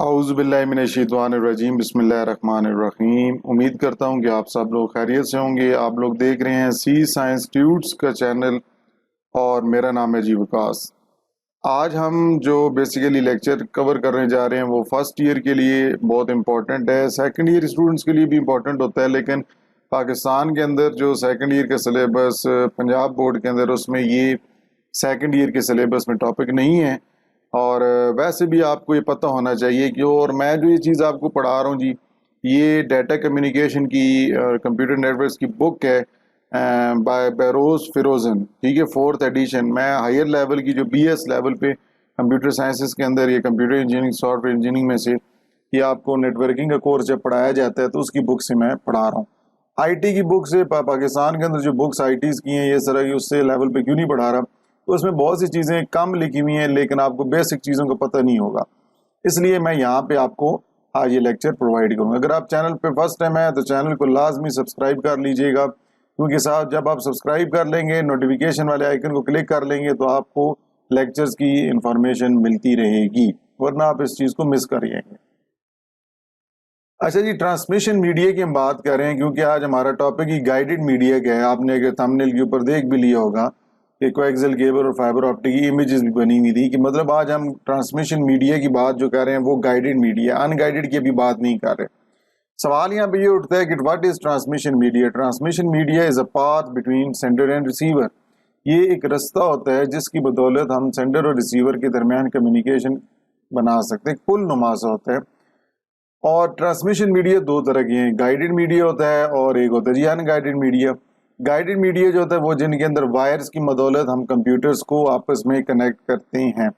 اعوذ باللہ من الشیطان الرجیم، بسم اللہ الرحمن الرحیم۔ امید کرتا ہوں کہ آپ سب لوگ خیریت سے ہوں گے۔ آپ لوگ دیکھ رہے ہیں سی سائنس ٹیوٹس کا چینل اور میرا نام ہے وکاس۔ آج ہم جو بیسیکلی لیکچر کور کرنے جا رہے ہیں وہ فرسٹ ایئر کے لیے بہت امپورٹنٹ ہے، سیکنڈ ایئر اسٹوڈنٹس کے لیے بھی امپورٹنٹ ہوتا ہے، لیکن پاکستان کے اندر جو سیکنڈ ایئر کا سلیبس پنجاب بورڈ کے اندر اس میں یہ سیکنڈ ایئر کے سلیبس میں ٹاپک نہیں ہے۔ اور ویسے بھی آپ کو یہ پتہ ہونا چاہیے کہ اور میں جو یہ چیز آپ کو پڑھا رہا ہوں جی، یہ ڈیٹا کمیونیکیشن کی کمپیوٹر نیٹورکس کی بک ہے بائی بیروز فیروزن، ٹھیک ہے، 4th ایڈیشن۔ میں ہائر لیول کی جو BS لیول پہ کمپیوٹر سائنسز کے اندر یہ computer engineering soft ware engineering میں سے یہ آپ کو نیٹورکنگ کا کورس جب پڑھایا جاتا ہے تو اس کی بک سے میں پڑھا رہا ہوں۔ IT کی بک سے پاکستان کے اندر جو بکس ITs کی ہیں یہ سر اس سے لیول پہ کیوں نہیں پڑھا رہا؟ تو اس میں بہت سی چیزیں کم لکھی ہوئی ہیں لیکن آپ کو بیسک چیزوں کا پتہ نہیں ہوگا، اس لیے میں یہاں پہ آپ کو آج یہ لیکچر پرووائڈ کروں گا۔ اگر آپ چینل پہ فرسٹ ٹائم ہے تو چینل کو لازمی سبسکرائب کر لیجئے گا، کیونکہ صاحب جب آپ سبسکرائب کر لیں گے، نوٹیفیکیشن والے آئیکن کو کلک کر لیں گے تو آپ کو لیکچرز کی انفارمیشن ملتی رہے گی، ورنہ آپ اس چیز کو مس کر جائیں گے۔ اچھا جی، ٹرانسمیشن میڈیا کی ہم بات کر رہے ہیں کیونکہ آج ہمارا ٹاپک ہی گائیڈڈ میڈیا کا ہے۔ آپ نے اگر تھمبنیل کے اوپر دیکھ بھی لیا ہوگا کہ کویکسل کیبل اور فائبر آپٹک کی امیجز بھی بنی ہوئی تھی، کہ مطلب آج ہم ٹرانسمیشن میڈیا کی بات جو کر رہے ہیں وہ گائیڈڈ میڈیا، ان گائیڈڈ کی بھی بات نہیں کر رہے۔ سوال یہاں پہ یہ اٹھتا ہے کہ what is transmission media? Transmission media is a path between sender and receiver. یہ ایک رستہ ہوتا ہے جس کی بدولت ہم سینڈر اور ریسیور کے درمیان کمیونیکیشن بنا سکتے ہیں، پل نما سا ہوتا ہے۔ اور ٹرانسمیشن میڈیا دو طرح کے ہیں، گائیڈڈ میڈیا ہوتا ہے اور ایک ہوتا ہے جی ان گائیڈڈ میڈیا۔ گائیڈڈ میڈیا جو ہوتا ہے وہ جن کے اندر وائرز کی بدولت ہم کمپیوٹرز کو آپس میں کنیکٹ کرتے ہیں،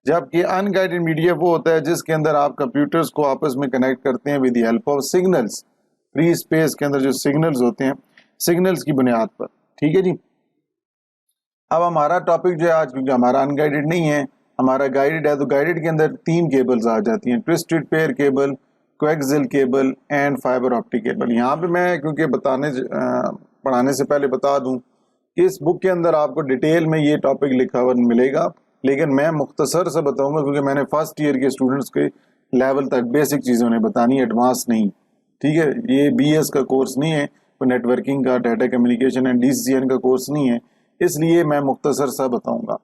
جبکہ ان گائیڈڈ میڈیا وہ ہوتا ہے جس کے اندر آپ کمپیوٹرز کو آپس میں کنیکٹ کرتے ہیں with the help of signals. Free space کے اندر جو سگنلز ہوتے ہیں، سگنلز کی بنیاد پر، ٹھیک ہے جی۔ اب ہمارا ٹاپک جو ہے آج، کیونکہ ہمارا ان گائیڈڈ نہیں ہے، ہمارا گائیڈڈ ہے، تو گائیڈڈ کے اندر 3 کیبلز آ جاتی ہیں، twisted pair cable, coaxial cable and fibre optic cable. یہاں پہ میں کیونکہ پڑھانے سے پہلے بتا دوں کہ اس بک کے اندر آپ کو ڈیٹیل میں یہ ٹاپک لکھا ہوا ملے گا، لیکن میں مختصر سے بتاؤں گا کیونکہ میں نے فرسٹ ایئر کے اسٹوڈنٹس کے لیول تک بیسک چیزیں انہیں بتانی، ایڈوانس نہیں، ٹھیک ہے۔ یہ BS کا کورس نہیں ہے، نیٹورکنگ کا، ڈیٹا کمیونیکیشن اینڈ DCN کا کورس نہیں ہے، اس لیے میں مختصر سا بتاؤں گا۔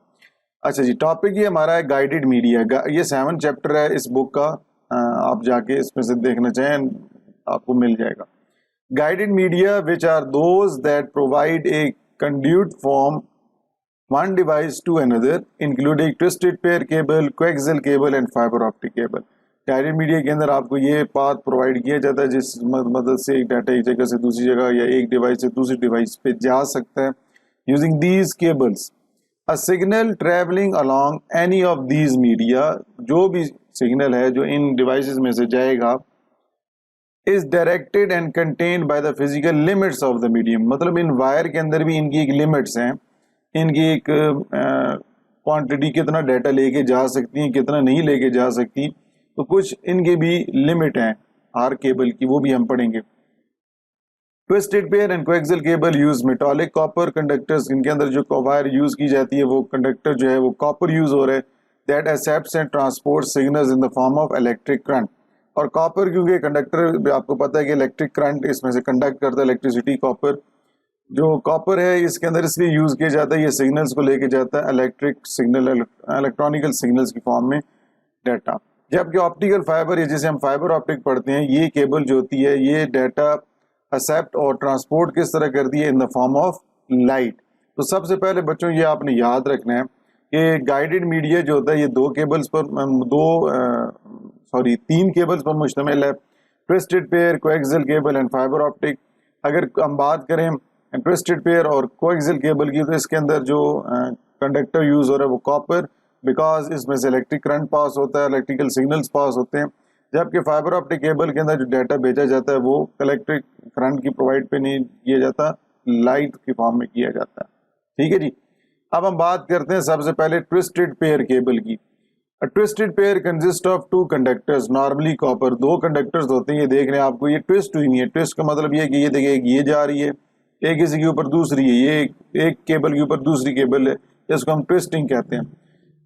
اچھا جی، ٹاپک یہ ہمارا ہے گائیڈڈ میڈیا۔ یہ 7 چیپٹر ہے اس بک کا، آپ جا کے اس میں سے دیکھنا چاہیں آپ کو مل جائے گا۔ Guided media which are those that provide a conduit from one device to another including twisted pair cable, coaxial cable and fiber optic cable۔ Guided media کے اندر آپ کو یہ پاتھ پرووائڈ کیا جاتا ہے جس مدد سے ایک ڈیٹا ایک جگہ سے دوسری جگہ یا ایک ڈیوائس سے دوسری ڈیوائس پہ جا سکتا ہے۔ using these cables a signal traveling along any of these media، جو بھی سگنل ہے جو ان ڈیوائسز میں سے جائے گا is directed and contained by the physical limits of the medium۔ مطلب ان وائر کے اندر بھی ان کی ایک لمٹس ہیں، ان کی ایک کوانٹٹی کتنا ڈیٹا لے کے جا سکتی ہیں، کتنا نہیں لے کے جا سکتی، تو کچھ ان کی بھی لمٹ ہیں ہر کیبل کی، وہ بھی ہم پڑھیں گے۔ Twisted pair and coaxial cable use metallic copper conductors, ان کے اندر جو وائر یوز کی جاتی ہے وہ کنڈکٹر جو ہے وہ کاپر یوز ہو رہا ہے، that accepts and transport signals in the form of electric current. اور کاپر کیونکہ کنڈکٹر آپ کو پتہ ہے کہ الیکٹرک کرنٹ اس میں سے کنڈکٹ کرتا ہے، الیکٹریسٹی کاپر جو کاپر ہے اس کے اندر اس لیے یوز کیا جاتا ہے، یہ سگنلز کو لے کے جاتا ہے الیکٹرک سگنل، الیکٹرانیکل سگنلز کی فارم میں ڈیٹا۔ جبکہ آپٹیکل فائبر یا جسے ہم فائبر آپٹک پڑھتے ہیں، یہ کیبل جو ہوتی ہے یہ ڈیٹا ایکسپٹ اور ٹرانسپورٹ کس طرح کرتی ہے، ان دا فارم آف لائٹ۔ تو سب سے پہلے بچوں یہ آپ نے یاد رکھنا ہے کہ گائیڈڈ میڈیا جو ہوتا ہے یہ 3 کیبلز پر مشتمل ہے، twisted pair, coaxial cable and fibre optic. اگر ہم بات کریں ٹوسٹڈ پیئر اور کویکسل کیبل کی تو اس کے اندر جو کنڈکٹر یوز ہو رہا ہے وہ کاپر، بیکاز اس میں سے الیکٹرک کرنٹ پاس ہوتا ہے، الیکٹریکل سگنلز پاس ہوتے ہیں، جبکہ فائبر آپٹک کیبل کے اندر جو ڈیٹا بھیجا جاتا ہے وہ الیکٹرک کرنٹ کی پرووائڈ پہ نہیں کیا جاتا، لائٹ کی فارم میں کیا جاتا ہے، ٹھیک ہے جی۔ اب ہم بات کرتے ہیں سب سے پہلے ٹوسٹڈ پیئر کیبل کی۔ Twisted pair consist of 2 conductors normally copper, 2 conductors ہوتے ہیں، یہ دیکھ رہے ہیں آپ کو، یہ ٹوسٹ ہوئی ہے، ٹوسٹ کا مطلب یہ ہے کہ یہ دیکھیں ایک یہ جا رہی ہے، ایک اسی کے اوپر دوسری ہے، یہ ایک کیبل کے اوپر دوسری کیبل ہے، اس کو ہم ٹوسٹنگ کہتے ہیں۔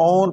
own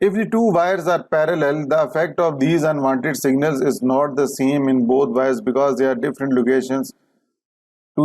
If the two wires are parallel, the effect of these unwanted signals is not the same in both wires because they are different locations to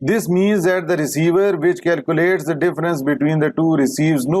This means that the receiver which calculates the difference between the two receives no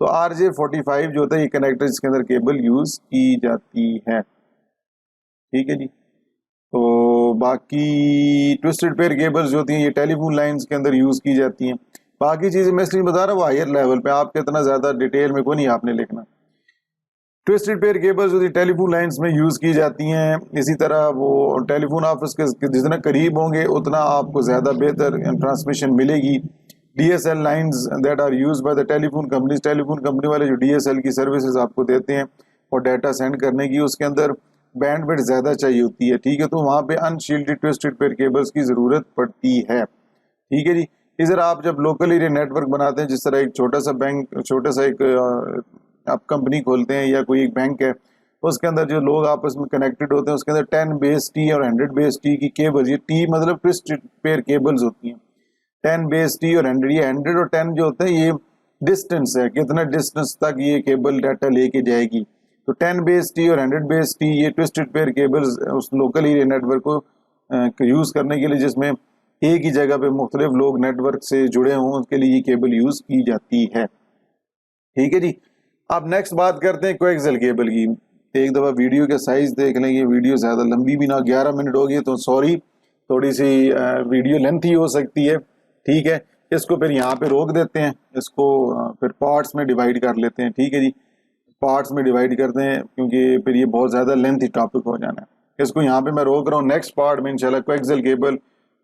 تو RJ45 جو ہوتا ہے یہ connector اس کے اندر cable use کی جاتی ہے. ٹھیک ہے جی. تو باقی ٹوسٹڈ پیئر کیبلز جو ہوتی ہیں یہ ٹیلی فون لائنز کے اندر یوز کی جاتی ہیں. باقی چیزیں میں اس لیے بتا رہا ہوں وہ ہائر لیول پہ، آپ کے اتنا زیادہ ڈیٹیل میں کوئی نہیں آپ نے لکھنا. ٹوسٹڈ پیئر کیبلز جو ٹیلی فون لائنز میں یوز کی جاتی ہیں. اسی طرح وہ ٹیلی فون آفس کے جتنا قریب ہوں گے اتنا آپ کو زیادہ بہتر ٹرانسمیشن ملے گی. DSL lines that are used by the telephone companies, telephone company والے جو DSL کی سروسز آپ کو دیتے ہیں اور ڈیٹا سینڈ کرنے کی، اس کے اندر بینڈ وڈتھ زیادہ چاہیے ہوتی ہے. ٹھیک ہے، تو وہاں پہ انشیلڈڈ ٹوسٹڈ پیئر کیبلز کی ضرورت پڑتی ہے. ٹھیک ہے جی. ادھر آپ جب لوکل ایریا نیٹ ورک بناتے ہیں، جس طرح ایک چھوٹا سا ایک آپ کمپنی کھولتے ہیں یا کوئی ایک بینک ہے، اس کے اندر جو لوگ آپس میں کنیکٹڈ ہوتے ہیں اس کے اندر 10 بیس ٹی اور 100 بیس ٹی کی کیبل، یہ ٹی مطلب ٹوسٹڈ پیئر کیبلز ہوتی ہیں. 10 بیس ٹی اور 100، یہ 100 اور 10 جو ہوتے ہیں یہ ڈسٹینس ہے، کتنا ڈسٹینس تک یہ کیبل ڈیٹا لے کے جائے گی. تو 10 بیس ٹی اور 100 بیس ٹی یہ ٹوسٹڈ پیئر کیبلز اس لوکل ایریا نیٹ ورک کو یوز کرنے کے لیے، جس میں ایک ہی جگہ پہ مختلف لوگ نیٹ ورک سے جڑے ہوں، اس کے لیے یہ کیبل یوز کی جاتی ہے. ٹھیک ہے جی. اب نیکسٹ بات کرتے ہیں کویکسل کیبل کی. ایک دفعہ ویڈیو کے سائز دیکھ لیں، یہ ویڈیو زیادہ لمبی بھی نہ، 11 منٹ ہو گئی تو سوری، تھوڑی سی ویڈیو لینتھ ہی ہو سکتی ہے. ٹھیک ہے، اس کو پھر یہاں پہ روک دیتے ہیں، اس کو پھر پارٹس میں ڈیوائیڈ کر لیتے ہیں. ٹھیک ہے جی، پارٹس میں ڈیوائیڈ کرتے ہیں کیونکہ پھر یہ بہت زیادہ لینتھی ٹاپک ہو جانا ہے. اس کو یہاں پہ میں روک رہا ہوں. نیکسٹ پارٹ میں انشاءاللہ کویکسل کیبل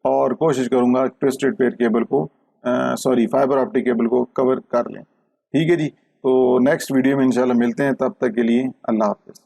اور کوشش کروں گا ٹوسٹڈ پیئر کیبل کو فائبر آپٹک کیبل کو کور کر لیں. ٹھیک ہے جی. تو نیکسٹ ویڈیو میں انشاءاللہ ملتے ہیں، تب تک کے لیے اللہ حافظ.